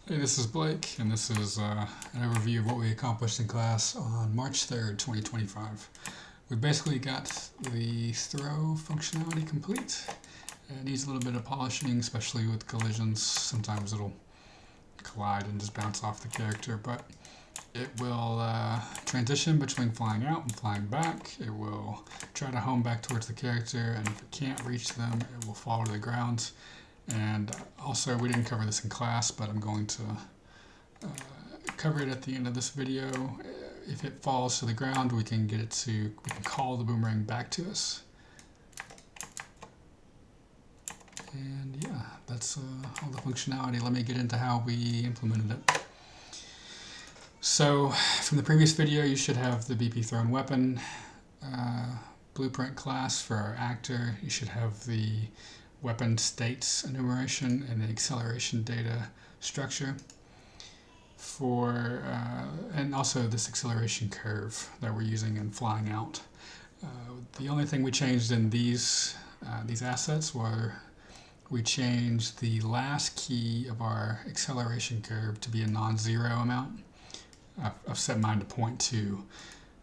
Hey, this is Blake, and this is an overview of what we accomplished in class on March 3rd, 2025. We basically got the throw functionality complete. It needs a little bit of polishing, especially with collisions. Sometimes it'll collide and just bounce off the character, but it will transition between flying out and flying back. It will try to home back towards the character, and if it can't reach them, it will fall to the ground. And also, we didn't cover this in class, but I'm going to cover it at the end of this video. If it falls to the ground, we can call the boomerang back to us. And yeah, that's all the functionality. Let me get into how we implemented it. So from the previous video, you should have the BP thrown weapon blueprint class for our actor. You should have the weapon states enumeration and the acceleration data structure and also this acceleration curve that we're using in flying out. The only thing we changed in these assets were we changed the last key of our acceleration curve to be a non-zero amount. I've set mine to 0.2.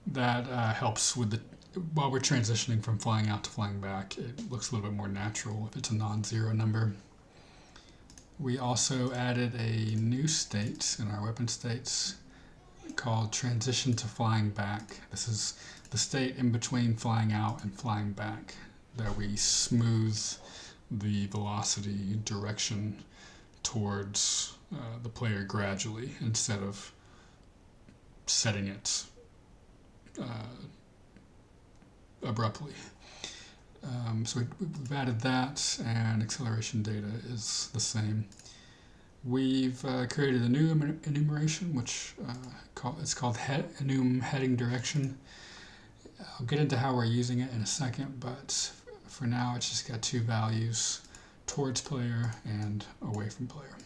That helps with while we're transitioning from flying out to flying back, it looks a little bit more natural if it's a non-zero number. We also added a new state in our weapon states called TransitionToFlyingBack. This is the state in between flying out and flying back that we smooth the velocity direction towards the player gradually instead of setting it abruptly. So we've added that, and acceleration data is the same. We've created a new enumeration, which it's called enum heading direction. I'll get into how we're using it in a second, but for now it's just got two values, towards player and away from player.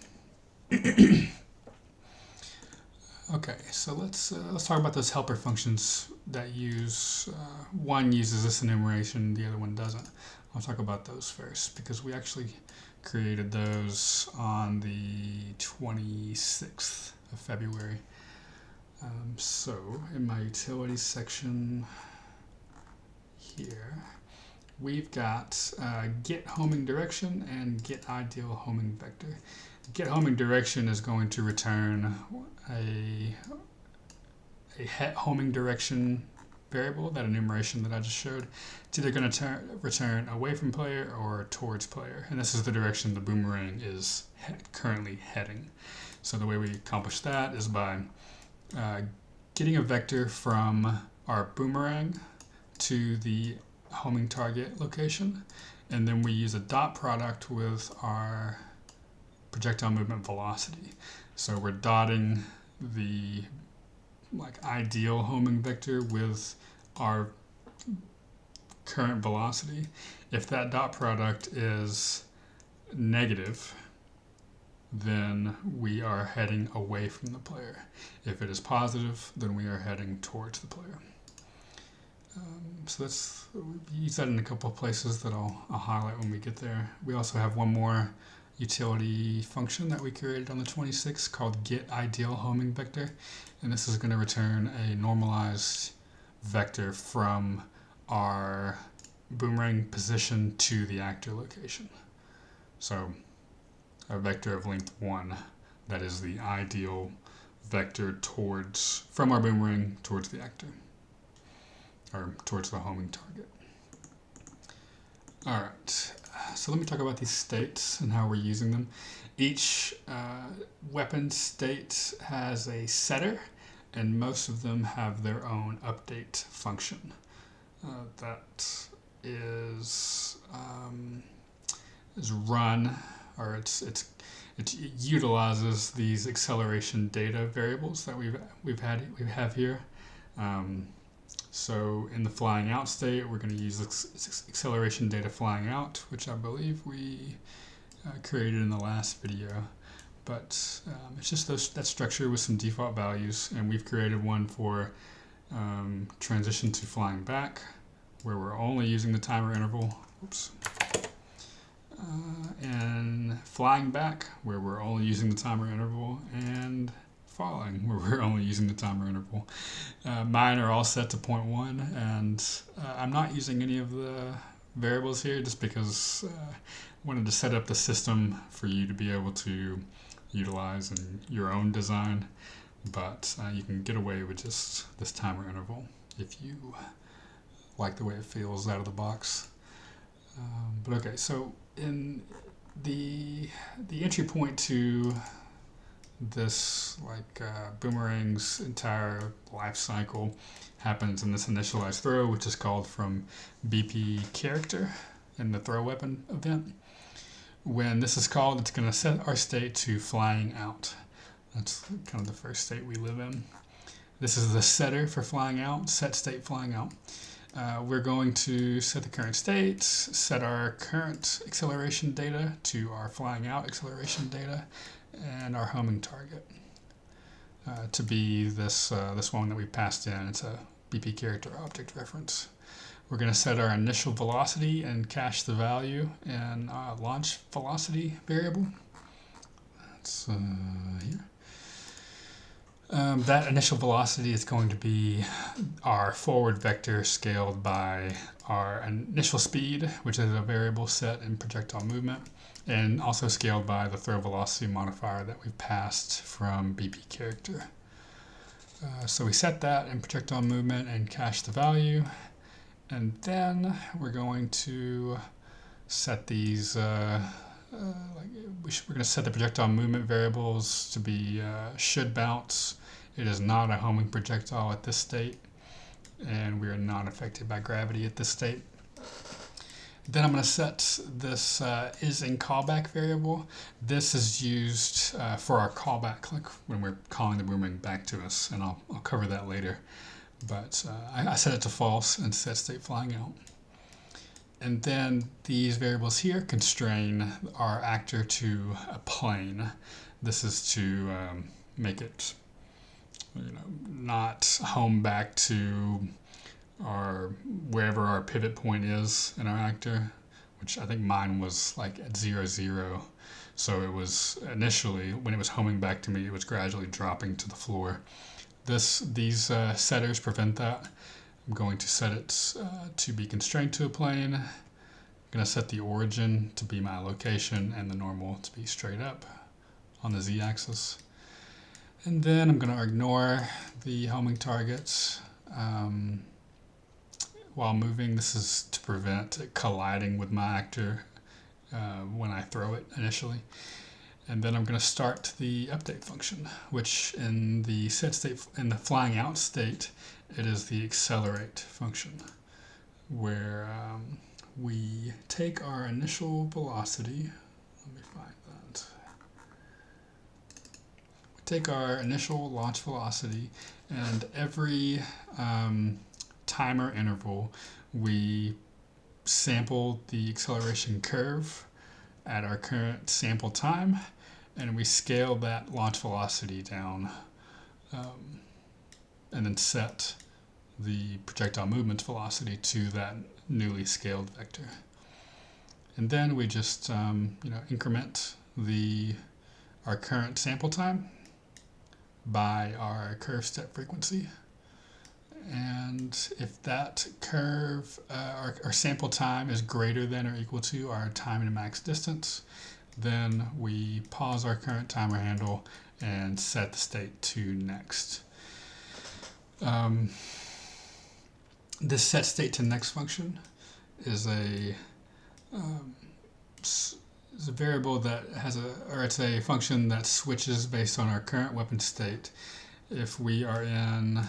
Okay, so let's talk about those helper functions that use, one uses this enumeration, the other one doesn't. I'll talk about those first because we actually created those on the 26th of February. So in my utilities section here, we've got get homing direction and get ideal homing vector. Get homing direction is going to return a homing direction variable, that enumeration that I just showed. It's either going to return away from player or towards player, and this is the direction the boomerang is currently heading. So the way we accomplish that is by getting a vector from our boomerang to the homing target location, and then we use a dot product with our projectile movement velocity. So we're dotting the ideal homing vector with our current velocity. If that dot product is negative, then we are heading away from the player. If it is positive, then we are heading towards the player. So we use that in a couple of places that I'll highlight when we get there. We also have one more utility function that we created on the 26th called getIdealHomingVector, and this is going to return a normalized vector from our boomerang position to the actor location. So a vector of length 1 that is the ideal vector from our boomerang towards the actor, or towards the homing target. All right. So let me talk about these states and how we're using them. Each weapon state has a setter, and most of them have their own update function. That is run, or it utilizes these acceleration data variables that we have here. So in the flying out state, we're going to use acceleration data flying out, which I believe we created in the last video. But it's just that structure with some default values, and we've created one for transition to flying back, where we're only using the timer interval. Oops. and FlyingBack, where we're only using the timer interval, and falling, where we're only using the timer interval. Mine are all set to 0.1, and I'm not using any of the variables here just because I wanted to set up the system for you to be able to utilize in your own design, but you can get away with just this timer interval if you like the way it feels out of the box. But okay, so in the entry point to this boomerang's entire life cycle happens in this initialized throw, which is called from BP character in the throw weapon event. When this is called, it's going to set our state to flying out. That's kind of the first state we live in. This is the setter for flying out, set state flying out. We're going to set the current state, set our current acceleration data to our flying out acceleration data, and our homing target to be this one that we passed in. It's a BP character object reference. We're going to set our initial velocity and cache the value in a launch velocity variable. That's here. That initial velocity is going to be our forward vector scaled by our initial speed, which is a variable set in projectile movement, and also scaled by the throw velocity modifier that we've passed from BP character. So we set that in projectile movement and cache the value, and then we're going to set these we're going to set the projectile movement variables to be should bounce. It is not a homing projectile at this state, and we are not affected by gravity at this state. Then I'm going to set this is in callback variable. This is used for our callback, like when we're calling the boomerang back to us, and I'll cover that later. But I set it to false and set state flying out. And then these variables here constrain our actor to a plane. This is to make it, not home back to wherever our pivot point is in our actor, which I think mine was like at 0, 0. So it was initially, when it was homing back to me, it was gradually dropping to the floor. These setters prevent that. I'm going to set it to be constrained to a plane. I'm going to set the origin to be my location and the normal to be straight up on the z-axis. And then I'm going to ignore the homing targets while moving. This is to prevent it colliding with my actor when I throw it initially. And then I'm going to start the update function, which in the set state, in the flying out state, it is the accelerate function, where we take our initial velocity. Let me find that. We take our initial launch velocity, and every timer interval, we sample the acceleration curve at our current sample time, and we scale that launch velocity down, and then set the projectile movement velocity to that newly scaled vector. And then we just increment our current sample time by our curve step frequency. And if that curve, our sample time is greater than or equal to our time to max distance, then we pause our current timer handle and set the state to next. This set state to next function is a variable that has it's a function that switches based on our current weapon state. If we are in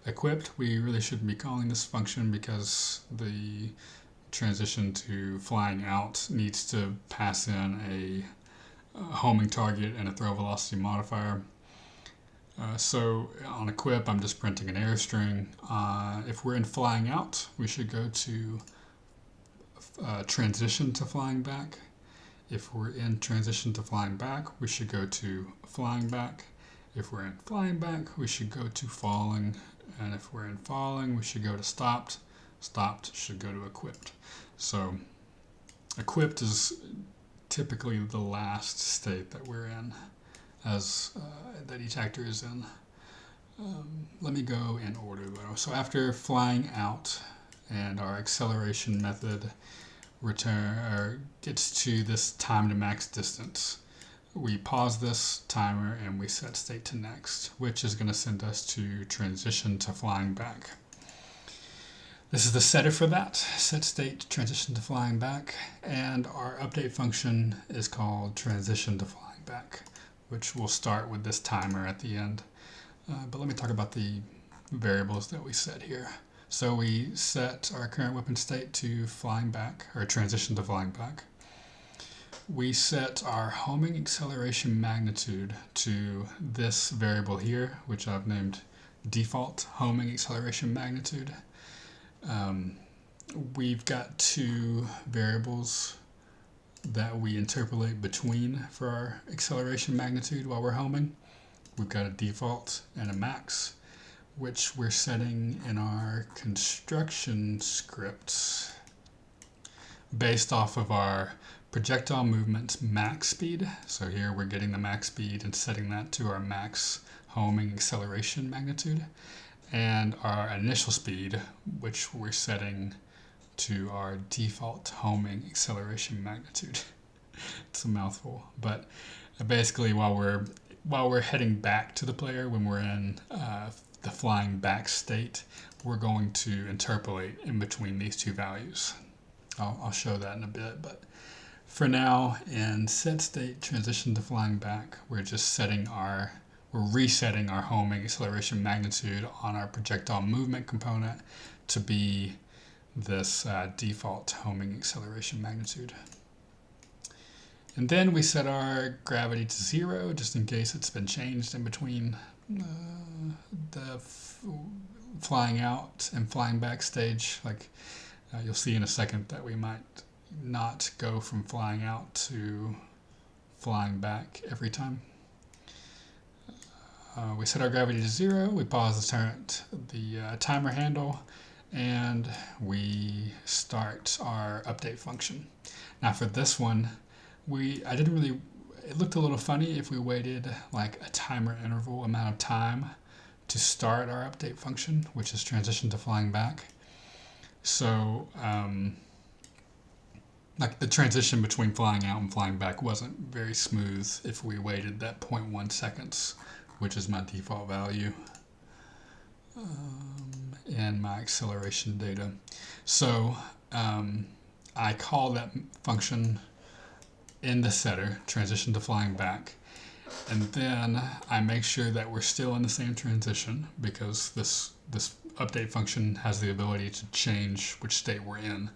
equipped, we really shouldn't be calling this function because the transition to flying out needs to pass in a homing target and a throw velocity modifier. So on equip, I'm just printing an error string. If we're in flying out, we should go to TransitionToFlyingBack. If we're in TransitionToFlyingBack, we should go to FlyingBack. If we're in FlyingBack, we should go to falling. And if we're in falling, we should go to stopped. Stopped should go to equipped. So equipped is typically the last state that we're in, as that each actor is in. Let me go in order though. So after flying out and our acceleration method gets to this time to max distance, we pause this timer and we set state to next, which is going to send us to transition to flying back. This is the setter for that, set state transition to flying back, and our update function is called transition to flying back, which will start with this timer at the end. But let me talk about the variables that we set here. So we set our current weapon state to flying back, or transition to flying back. We set our homing acceleration magnitude to this variable here, which I've named default homing acceleration magnitude. We've got two variables that we interpolate between for our acceleration magnitude while we're homing. We've got a default and a max, which we're setting in our construction scripts based off of our projectile movement max speed. So here we're getting the max speed and setting that to our max homing acceleration magnitude, and our initial speed, which we're setting to our default homing acceleration magnitude. It's a mouthful, but basically while we're heading back to the player, when we're in the flying back state, we're going to interpolate in between these two values. I'll show that in a bit, but for now, in set state transition to flying back, we're resetting our homing acceleration magnitude on our projectile movement component to be this default homing acceleration magnitude. And then we set our gravity to 0, just in case it's been changed in between the flying out and flying back stage. Like you'll see in a second that we might not go from flying out to flying back every time. We set our gravity to 0, we pause the timer handle, and we start our update function. Now for this one, it looked a little funny if we waited like a timer interval amount of time to start our update function, which is transition to flying back. So like the transition between flying out and flying back wasn't very smooth if we waited that 0.1 seconds, which is my default value, and my acceleration data. So I call that function in the setter, transition to flying back, and then I make sure that we're still in the same transition, because this update function has the ability to change which state we're in.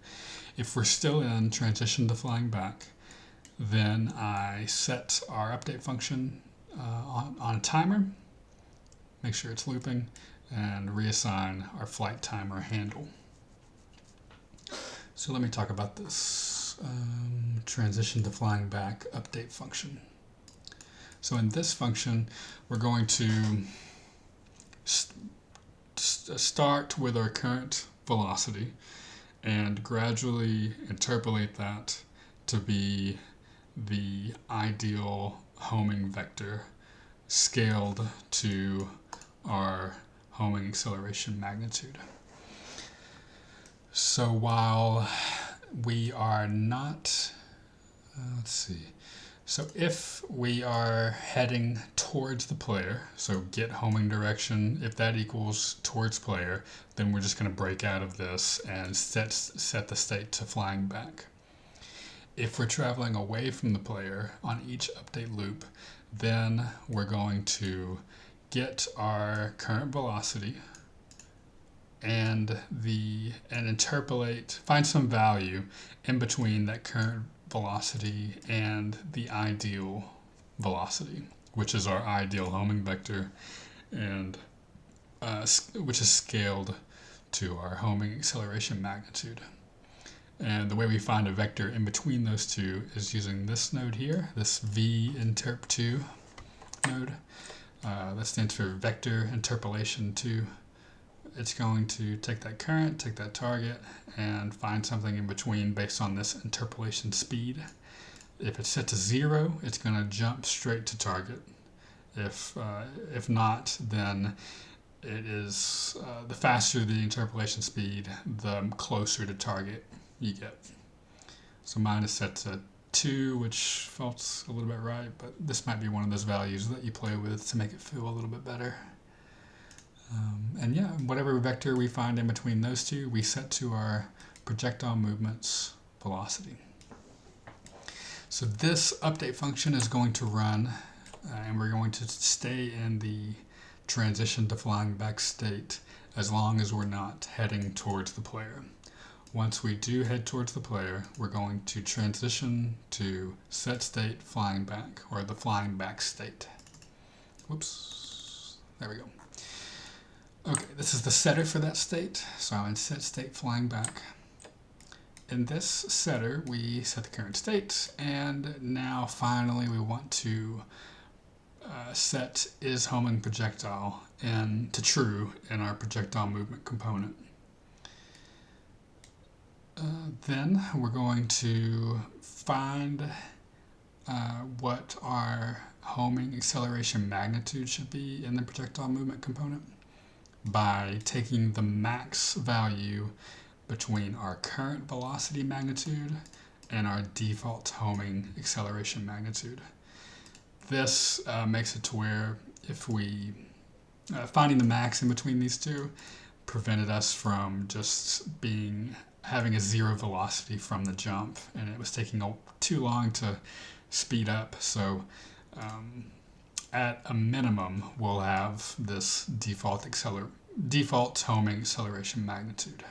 If we're still in transition to flying back, then I set our update function on a timer, make sure it's looping, and reassign our flight timer handle. So let me talk about this transition to flying back update function. So in this function, we're going to start with our current velocity and gradually interpolate that to be the ideal homing vector scaled to our homing acceleration magnitude. So while we are not, let's see, so if we are heading towards the player, so get homing direction, if that equals towards player, then we're just going to break out of this and set the state to flying back. If we're traveling away from the player on each update loop, then we're going to get our current velocity and interpolate, find some value in between that current velocity and the ideal velocity, which is our ideal homing vector, and which is scaled to our homing acceleration magnitude. And the way we find a vector in between those two is using this node here, this vinterp2 node. That stands for vector interpolation 2. It's going to take that current, take that target, and find something in between based on this interpolation speed. If it's set to 0, it's going to jump straight to target. If not, then it is the faster the interpolation speed, the closer to target you get. So mine is set to 2, which felt a little bit right, but this might be one of those values that you play with to make it feel a little bit better. And yeah, whatever vector we find in between those two, we set to our projectile movement's velocity. So this update function is going to run, and we're going to stay in the transition to flying back state as long as we're not heading towards the player. Once we do head towards the player, we're going to transition to SetStateToFlyingBack, or the flying back state. Whoops, there we go. Okay, this is the setter for that state, so I'm in SetStateToFlyingBack. In this setter, we set the current state, and now finally we want to set is homing projectile to true in our projectile movement component. Then we're going to find what our homing acceleration magnitude should be in the projectile movement component by taking the max value between our current velocity magnitude and our default homing acceleration magnitude. This makes it to where if we finding the max in between these two prevented us from just having a 0 velocity from the jump, and it was taking too long to speed up. So at a minimum, we'll have this default homing acceleration magnitude.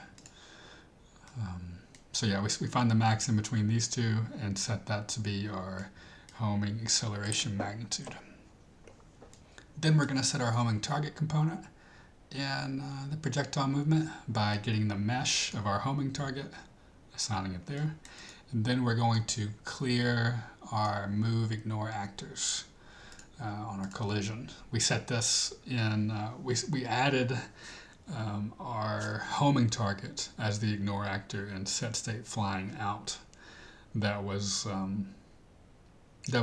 So yeah, we find the max in between these two and set that to be our homing acceleration magnitude. Then we're going to set our homing target component in the projectile movement by getting the mesh of our homing target, assigning it there. And then we're going to clear our move ignore actors on our collision. We set this in, we added our homing target as the ignore actor in SetStateFlyingOut. That was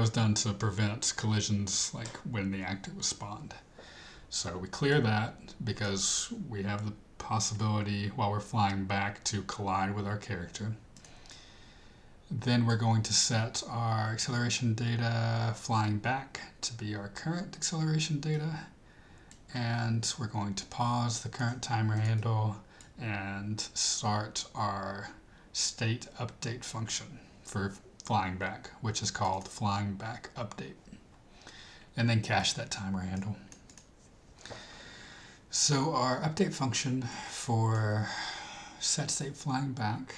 done to prevent collisions like when the actor was spawned. So we clear that because we have the possibility while we're flying back to collide with our character. Then we're going to set our acceleration data flying back to be our current acceleration data. And we're going to pause the current timer handle and start our state update function for flying back, which is called FlyingBackUpdate. And then cache that timer handle. So our update function for SetStateFlyingBack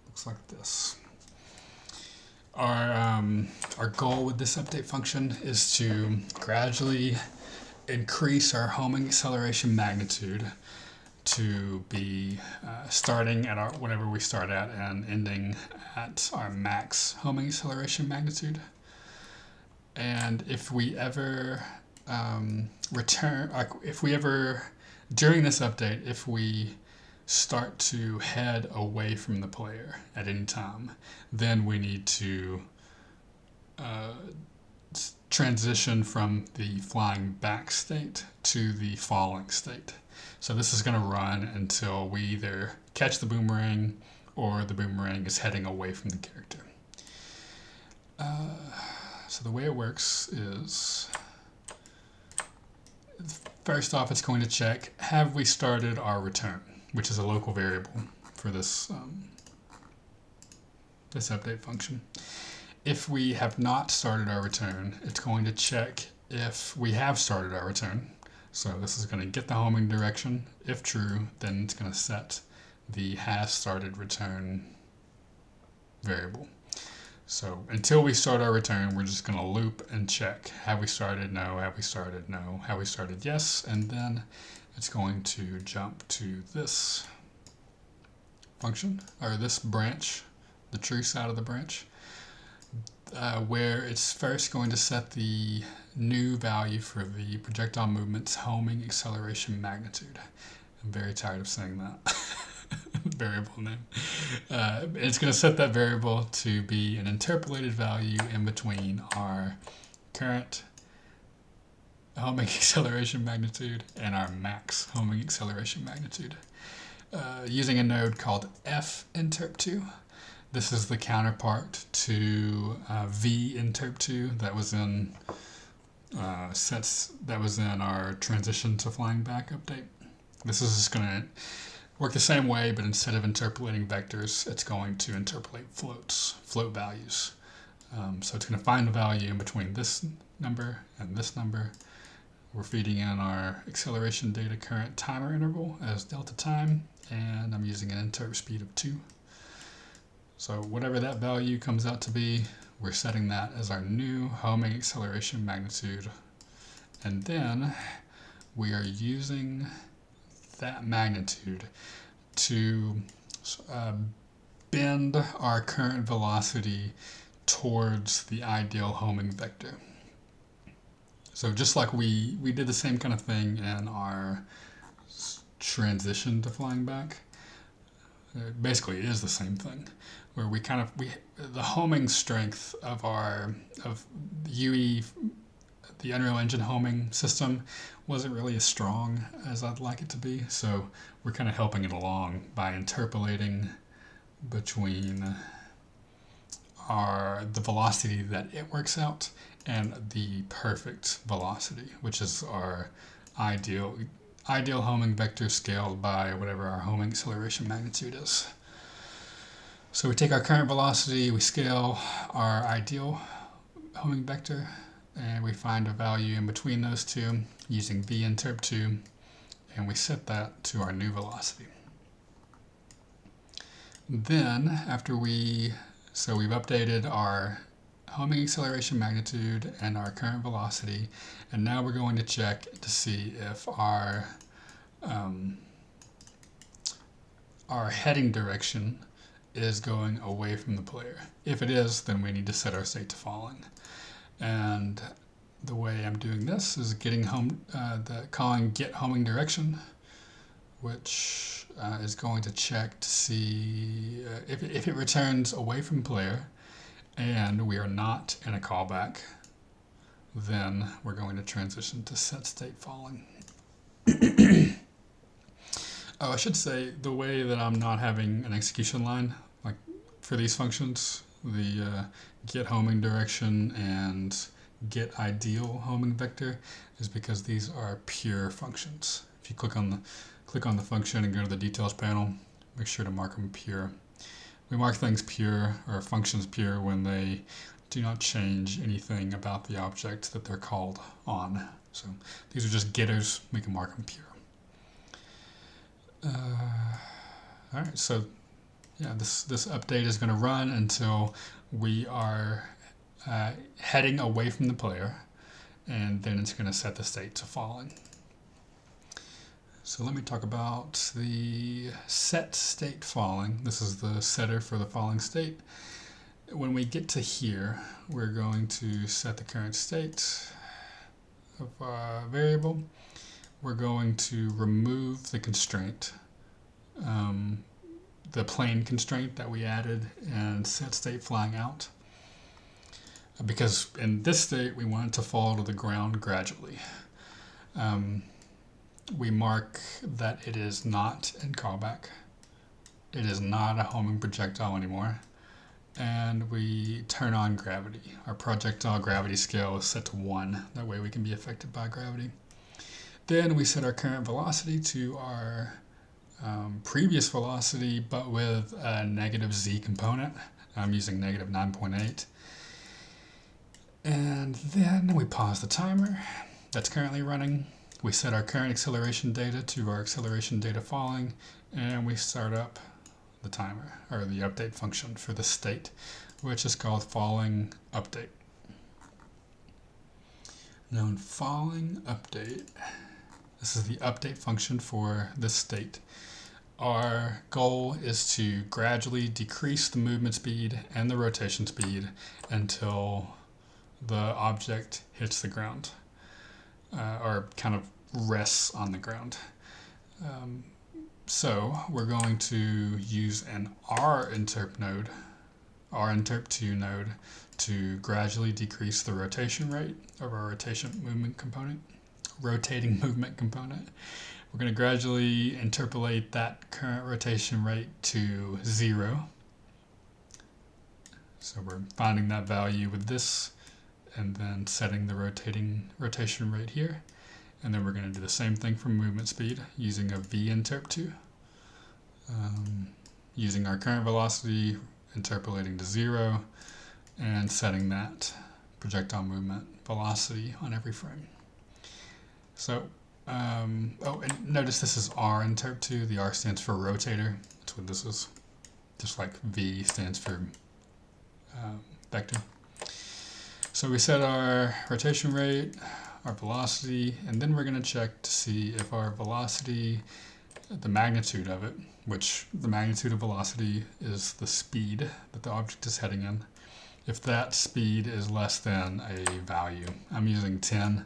looks like this. Our goal with this update function is to gradually increase our homing acceleration magnitude to be starting at whatever we start at and ending at our max homing acceleration magnitude. And if we ever during this update, if we start to head away from the player at any time, then we need to transition from the flying back state to the falling state. So this is going to run until we either catch the boomerang or the boomerang is heading away from the character. So the way it works is, first off, it's going to check, have we started our return, which is a local variable for this this update function. If we have not started our return, it's going to check if we have started our return. So this is going to get the homing direction. If true, then it's going to set the has started return variable. So until we start our return, we're just going to loop and check. Have we started? No. Have we started? No. Have we started? Yes. And then it's going to jump to this function, or this branch, the true side of the branch, where it's first going to set the new value for the projectile movement's homing acceleration magnitude. I'm very tired of saying that. variable name. It's going to set that variable to be an interpolated value in between our current homing acceleration magnitude and our max homing acceleration magnitude. Using a node called FInterp2. This is the counterpart to VInterp2 that was in our TransitionToFlyingBack update. This is just going to work the same way, but instead of interpolating vectors, it's going to interpolate float values. So it's going to find the value in between this number and this number. We're feeding in our acceleration data current timer interval as delta time, and I'm using an interp speed of 2. So whatever that value comes out to be, we're setting that as our new homing acceleration magnitude. And then we are using that magnitude to bend our current velocity towards the ideal homing vector. So just like we did the same kind of thing in our transition to flying back, basically it is the same thing, where the homing strength of UE, the Unreal Engine homing system, wasn't really as strong as I'd like it to be. So we're kind of helping it along by interpolating between the velocity that it works out and the perfect velocity, which is our ideal homing vector scaled by whatever our homing acceleration magnitude is. So we take our current velocity, we scale our ideal homing vector, and we find a value in between those two using VInterp2, and we set that to our new velocity. Then we've updated our homing acceleration magnitude and our current velocity, and now we're going to check to see if our heading direction is going away from the player. If it is, then we need to set our state to falling. And the way I'm doing this is calling get homing direction, which is going to check to see if it returns away from player and we are not in a callback, then we're going to transition to SetStateFalling. Oh, I should say the way that I'm not having an execution line, like for these functions, the get homing direction and get ideal homing vector, is because these are pure functions. If you click on the function and go to the details panel, make sure to mark them pure. We mark things pure, or functions pure, when they do not change anything about the object that they're called on. So these are just getters, we can mark them pure. Alright, so yeah, this update is going to run until we are heading away from the player, and then it's going to set the state to falling. So let me talk about the set state falling. This is the setter for the falling state. When we get to here, we're going to set the current state of a variable. We're going to remove the constraint, the plane constraint that we added in SetStateFlyingOut, because in this state we want it to fall to the ground gradually. We mark that it is not in callback. It is not a homing projectile anymore. And we turn on gravity. Our projectile gravity scale is set to 1. That way we can be affected by gravity. Then we set our current velocity to our previous velocity, but with a negative z component. I'm using negative 9.8. And then we pause the timer that's currently running. We set our current acceleration data to our acceleration data falling, and we start up the timer, or the update function for the state, which is called FallingUpdate. Now in FallingUpdate, this is the update function for this state. Our goal is to gradually decrease the movement speed and the rotation speed until the object hits the ground, or kind of rests on the ground. So we're going to use an RInterp node, RInterp2 node, to gradually decrease the rotation rate of our rotating movement component. We're going to gradually interpolate that current rotation rate to 0. So we're finding that value with this and then setting the rotation rate here. And then we're going to do the same thing for movement speed using a VInterp2. Using our current velocity, interpolating to 0, and setting that projectile movement velocity on every frame. So, and notice this is RInterp2. The R stands for rotator. That's what this is. Just like V stands for vector. So we set our rotation rate, our velocity, and then we're going to check to see if our velocity, the magnitude of it, which the magnitude of velocity is the speed that the object is heading in, if that speed is less than a value. I'm using 10.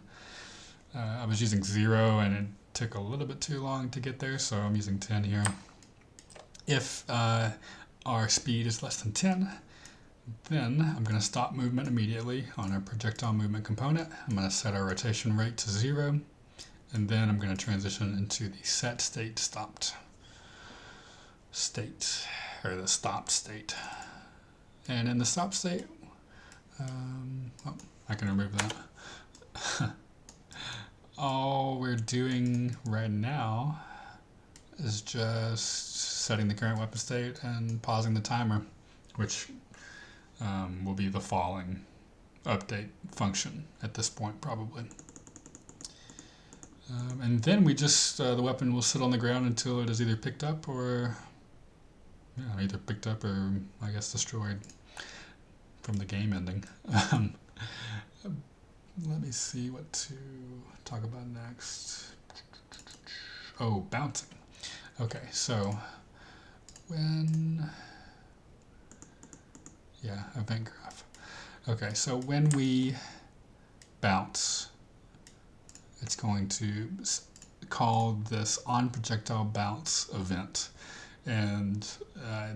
I was using 0 and it took a little bit too long to get there, so I'm using 10 here. If our speed is less than 10, then I'm going to stop movement immediately on our projectile movement component. I'm going to set our rotation rate to 0, and then I'm going to transition into the set state stopped state, or the stopped state. And in the stop state, I can remove that. All we're doing right now is just setting the current weapon state and pausing the timer, which will be the falling update function at this point, probably. And then we just, the weapon will sit on the ground until it is either picked up or, either picked up or, I guess, destroyed from the game ending. Let me see what to talk about next. Oh, bouncing. Okay, so when, event graph. Okay, so when we bounce, it's going to call this onProjectileBounce event. And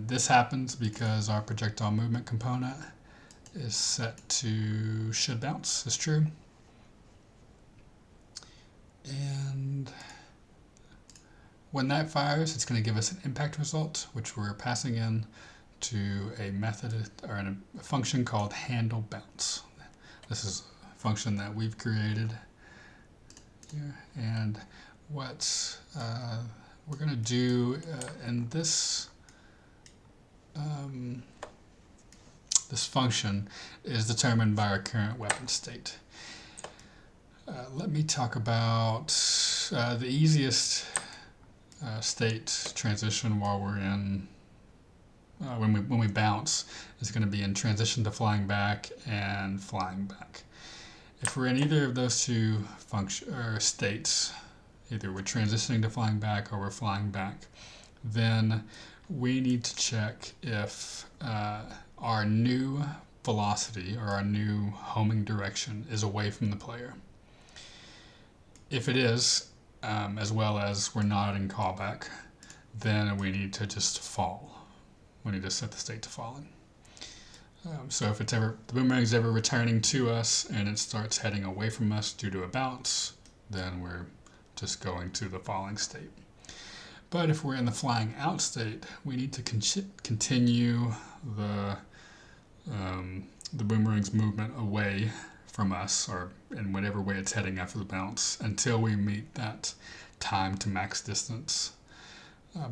this happens because our projectile movement component is set to shouldBounce is true. And when that fires, it's going to give us an impact result, which we're passing in to a method or a function called HandleBounce. This is a function that we've created here. And what we're going to do in this this function is determined by our current weapon state. Let me talk about the easiest state transition while we're in when we bounce is going to be in TransitionToFlyingBack and FlyingBack. If we're in either of those two states, either we're transitioning to flying back or we're flying back, then we need to check if our new velocity or our new homing direction is away from the player. If it is, as well as we're not in callback, then we need to just fall. We need to set the state to falling. So if it's the boomerang's ever returning to us and it starts heading away from us due to a bounce, then we're just going to the falling state. But if we're in the flying out state, we need to continue the boomerang's movement away from us, or in whatever way it's heading after the bounce, until we meet that time to max distance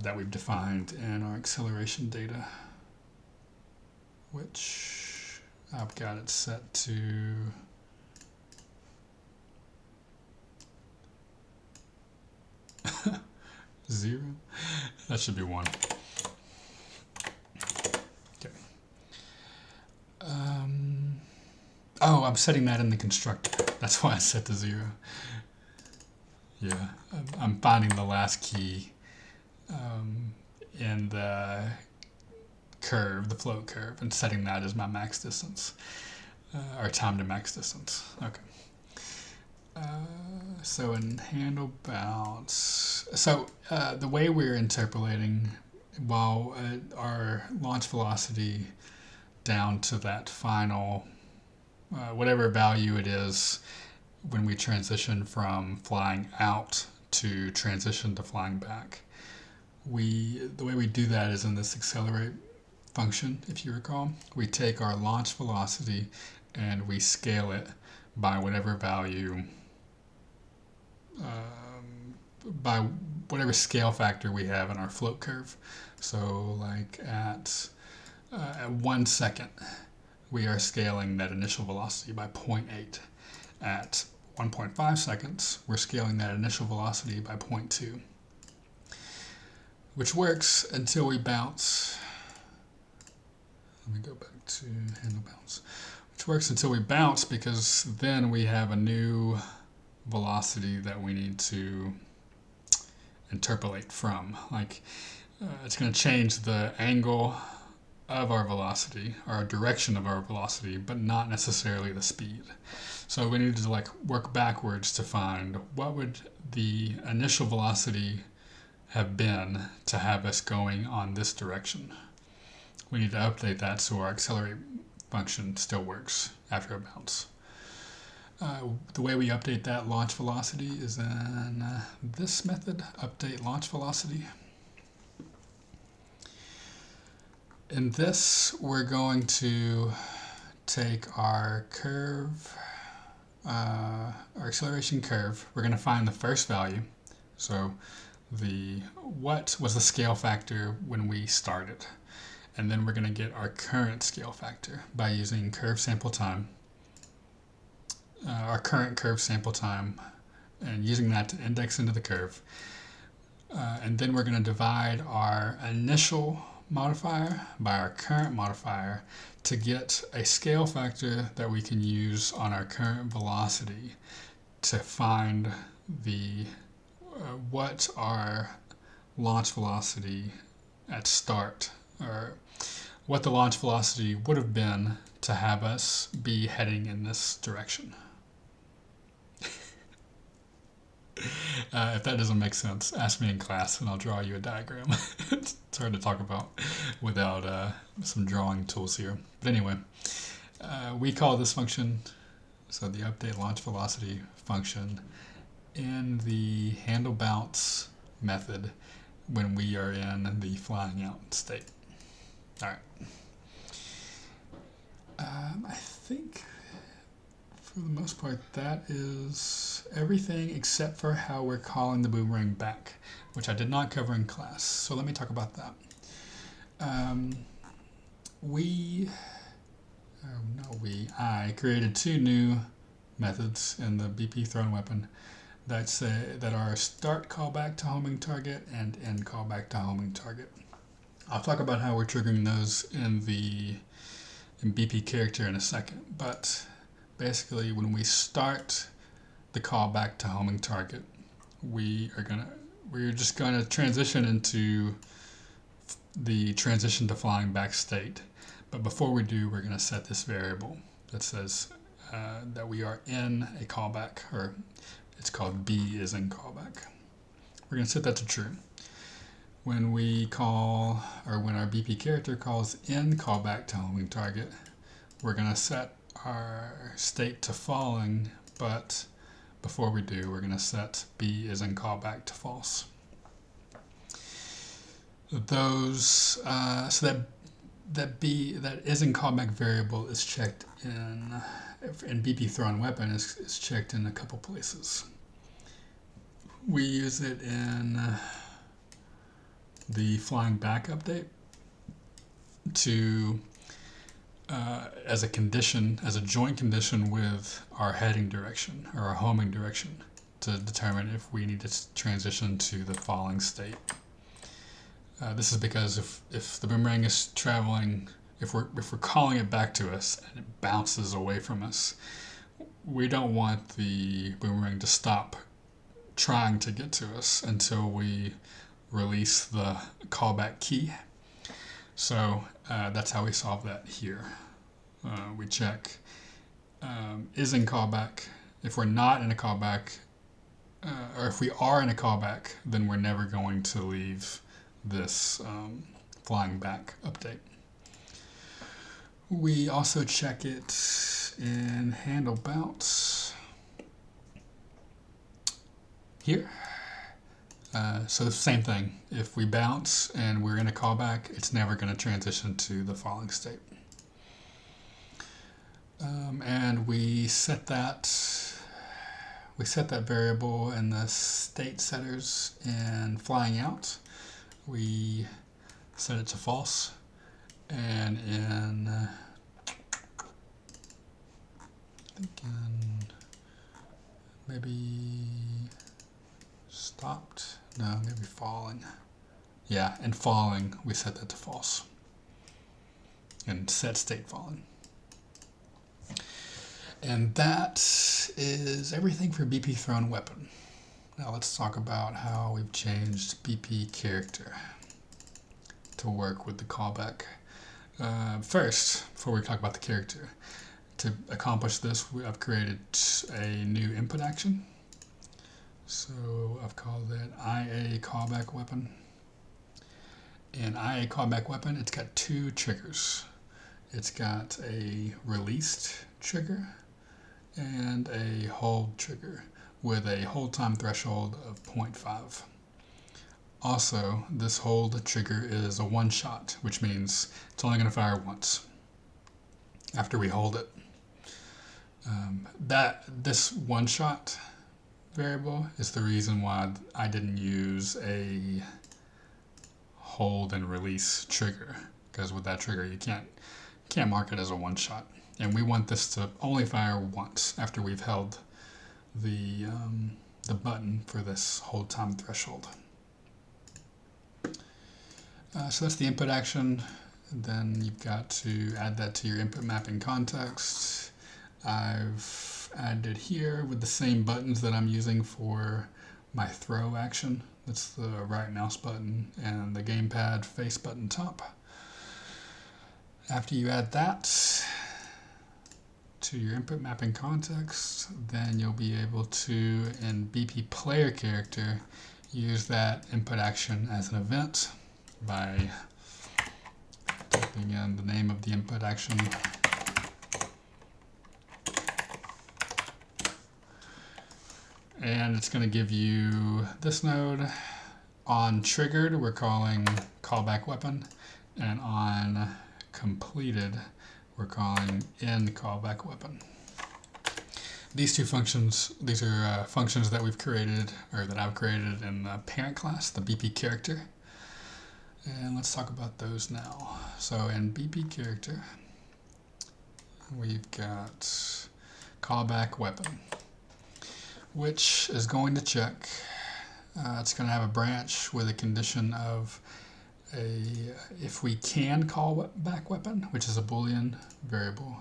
that we've defined in our acceleration data, which I've got it set to 0. That should be 1. Okay. Oh, I'm setting that in the constructor. That's why I set to 0. Yeah, I'm finding the last key in the curve, the float curve, and setting that as my max distance, or time to max distance. Okay. So in HandleBounce, So the way we're interpolating, while our launch velocity down to that final, whatever value it is when we transition from flying out to transition to flying back, the way we do that is in this accelerate function, if you recall. We take our launch velocity and we scale it by whatever value, by whatever scale factor we have in our float curve. So like at 1 second, we are scaling that initial velocity by 0.8. At 1.5 seconds, we're scaling that initial velocity by 0.2, which works until we bounce. Let me go back to HandleBounce. Which works until we bounce, because then we have a new velocity that we need to interpolate from. Like it's going to change the angle of our velocity, or direction of our velocity, but not necessarily the speed. So we need to like work backwards to find what would the initial velocity have been to have us going on this direction. We need to update that so our accelerate function still works after a bounce. The way we update that launch velocity is in this method, UpdateLaunchVelocity. In this, we're going to take our curve, our acceleration curve. We're going to find the first value. So what was the scale factor when we started? And then we're going to get our current scale factor by using curve sample time, our current curve sample time, and using that to index into the curve. And then we're going to divide our initial modifier by our current modifier to get a scale factor that we can use on our current velocity to find the what our launch velocity at start, or what the launch velocity would have been to have us be heading in this direction. If that doesn't make sense, ask me in class and I'll draw you a diagram. It's hard to talk about without some drawing tools here. But anyway, we call this function, so the update launch velocity function, in the HandleBounce method when we are in the flying out state. All right. I think for the most part that is everything except for how we're calling the boomerang back, which I did not cover in class. So let me talk about that. I created two new methods in the BP thrown weapon that are start callback to homing target and end callback to homing target. I'll talk about how we're triggering those in BP character in a second, but basically when we start the callback to homing target, we're just gonna transition into the transition to flying back state. But before we do, we're gonna set this variable that says that we are in a callback, or it's called B is in callback. We're gonna set that to true. When we call, or when our BP character calls in callback to homing target, we're gonna set our state to falling, but before we do, we're gonna set B is in callback to false. Those, so that is in callback variable is checked in BP thrown weapon is checked in a couple places. We use it in the FlyingBackUpdate to as a condition, as a joint condition with our heading direction or our homing direction, to determine if we need to transition to the falling state. This is because if the boomerang is traveling, if we're calling it back to us and it bounces away from us, we don't want the boomerang to stop trying to get to us until we release the callback key. So that's how we solve that here. We check is in callback. If we're not in a callback, or if we are in a callback, then we're never going to leave this flying back update. We also check it in HandleBounce here. So the same thing. If we bounce and we're in a callback, it's never going to transition to the falling state. And we set that variable in the state setters in flying out. We set it to false, and in maybe stopped. No, maybe falling. Yeah, and falling, we set that to false. And set state falling. And that is everything for BP thrown weapon. Now let's talk about how we've changed BP character to work with the callback. First, before we talk about the character, to accomplish this, I've created a new input action. So I've called it IA callback weapon. In IA callback weapon, it's got two triggers. It's got a released trigger and a hold trigger with a hold time threshold of 0.5. Also, this hold trigger is a one shot, which means it's only going to fire once after we hold it. This one shot variable is the reason why I didn't use a hold and release trigger, because with that trigger you can't mark it as a one shot, and we want this to only fire once after we've held the button for this hold time threshold. So that's the input action. And then you've got to add that to your input mapping context. I've added here with the same buttons that I'm using for my throw action. That's the right mouse button and the gamepad face button top. After you add that to your input mapping context, then you'll be able to, in BP player character, use that input action as an event by typing in the name of the input action. And it's going to give you this node. On triggered, we're calling callback weapon, and on completed, we're calling end callback weapon. These two functions, these are functions that we've created, or that I've created in the parent class, the BP character. And let's talk about those now. So in BP character, we've got callback weapon, which is going to check. It's going to have a branch with a condition of if we can call back weapon, which is a Boolean variable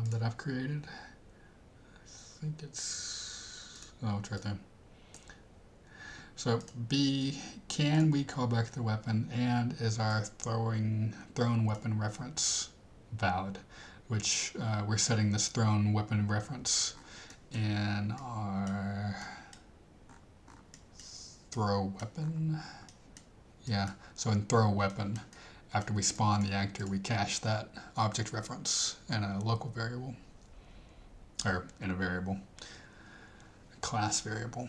that I've created. I think it's, oh, it's right there. So B, can we call back the weapon, and is our thrown weapon reference valid, which we're setting this thrown weapon reference in our throw weapon. Yeah, so in throw weapon, after we spawn the actor, we cache that object reference in a local variable, or in a variable, a class variable.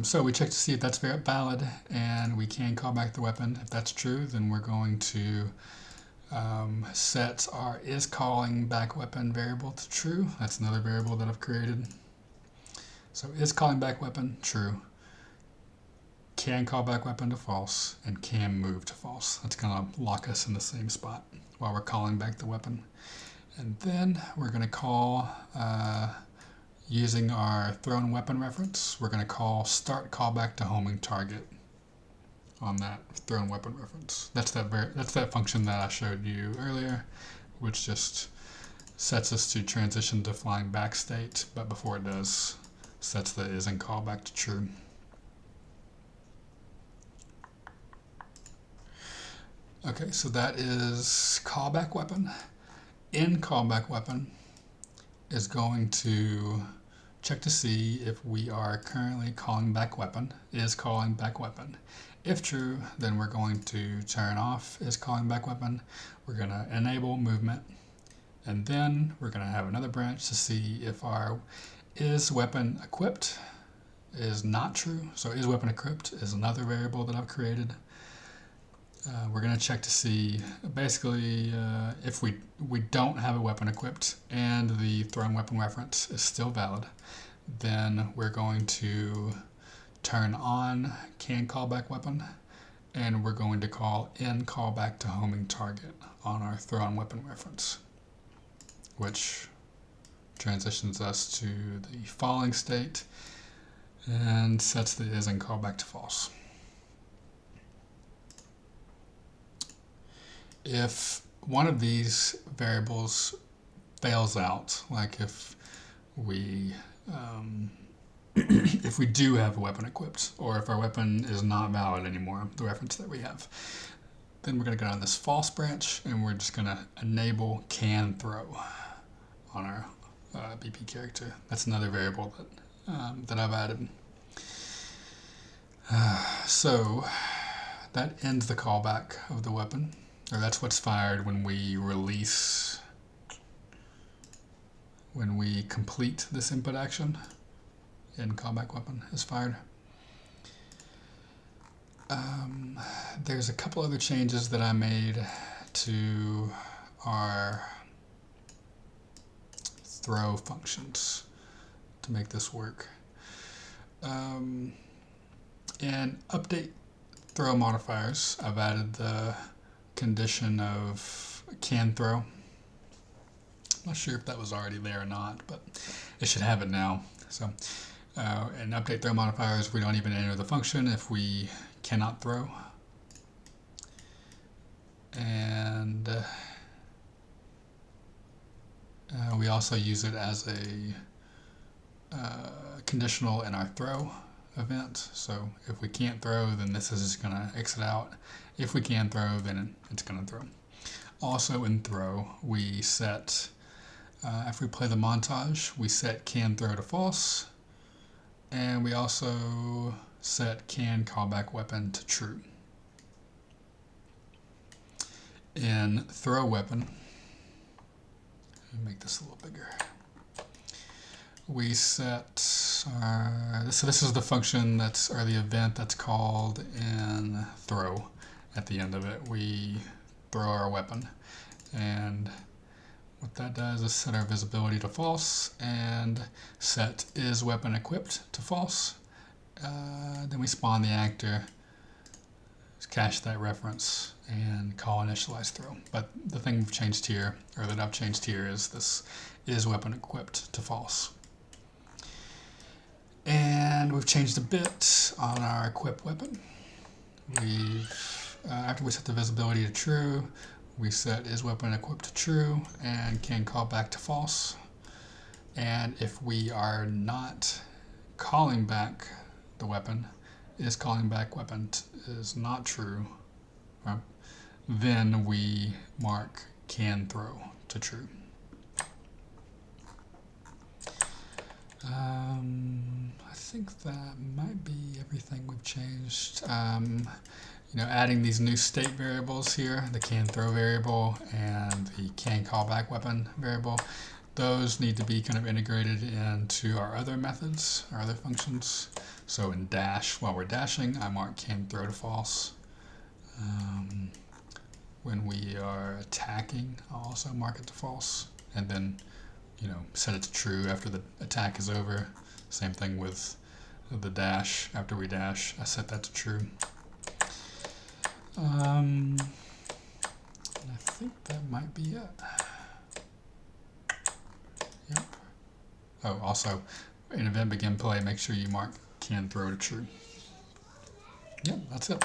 So we check to see if that's valid, and we can call back the weapon. If that's true, then we're going to set our isCallingBackWeapon variable to true. That's another variable that I've created. So isCallingBackWeapon, true. Can call back weapon to false, and can move to false. That's going to lock us in the same spot while we're calling back the weapon. And then we're going to call, using our thrown weapon reference, we're going to call start callback to homing target on that thrown weapon reference. That's that function that I showed you earlier, which just sets us to transition to flying back state, but before it does, sets the is and callback to true. Okay, so that is callback weapon. In callback weapon is going to check to see if we are currently calling back weapon, is calling back weapon. If true, then we're going to turn off is calling back weapon. We're going to enable movement, and then we're going to have another branch to see if our is weapon equipped is not true. So is weapon equipped is another variable that I've created. We're going to check to see basically if we don't have a weapon equipped and the thrown weapon reference is still valid, then we're going to turn on can callback weapon, and we're going to call in callback to homing target on our thrown weapon reference, which transitions us to the falling state and sets the is and callback to false. If one of these variables fails out, like if we if we do have a weapon equipped, or if our weapon is not valid anymore, the reference that we have, then we're going to go down this false branch, and we're just going to enable can throw on our BP character. That's another variable that I've added. So that ends the callback of the weapon, or that's what's fired when we release, when we complete this input action. And callback weapon is fired. There's a couple other changes that I made to our throw functions to make this work. In update throw modifiers, I've added the condition of can throw. I'm not sure if that was already there or not, but it should have it now. So in update throw modifiers, we don't even enter the function if we cannot throw. And we also use it as a conditional in our throw event. So if we can't throw, then this is just going to exit out. If we can throw, then it's going to throw. Also in throw, we set, if we play the montage, we set can throw to false, and we also set can callback weapon to true. In throw weapon, let me make this a little bigger. We set so this is the function that's, or the event that's called in throw. At the end of it, we throw our weapon, and what that does is set our visibility to false and set is weapon equipped to false. Then we spawn the actor, cache that reference, and call initialize throw. But the thing we've changed here, or that I've changed here, is this is weapon equipped to false. And we've changed a bit on our equip weapon. We've after we set the visibility to true, we set is weapon equipped to true and can call back to false. And if we are not calling back the weapon, is calling back weapon is not true, right? Then we mark can throw to true. I think that might be everything we've changed. Adding these new state variables here, the can throw variable and the can callback weapon variable, those need to be kind of integrated into our other methods, our other functions. So in dash, while we're dashing, I mark can throw to false. When we are attacking, I'll also mark it to false, and then set it to true after the attack is over. Same thing with the dash. After we dash, I set that to true. And I think that might be it. Yep. Oh, also, in event begin play, make sure you mark can throw to true. Yep, that's it.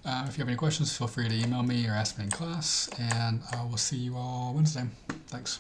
If you have any questions, feel free to email me or ask me in class, and I will see you all Wednesday. Thanks.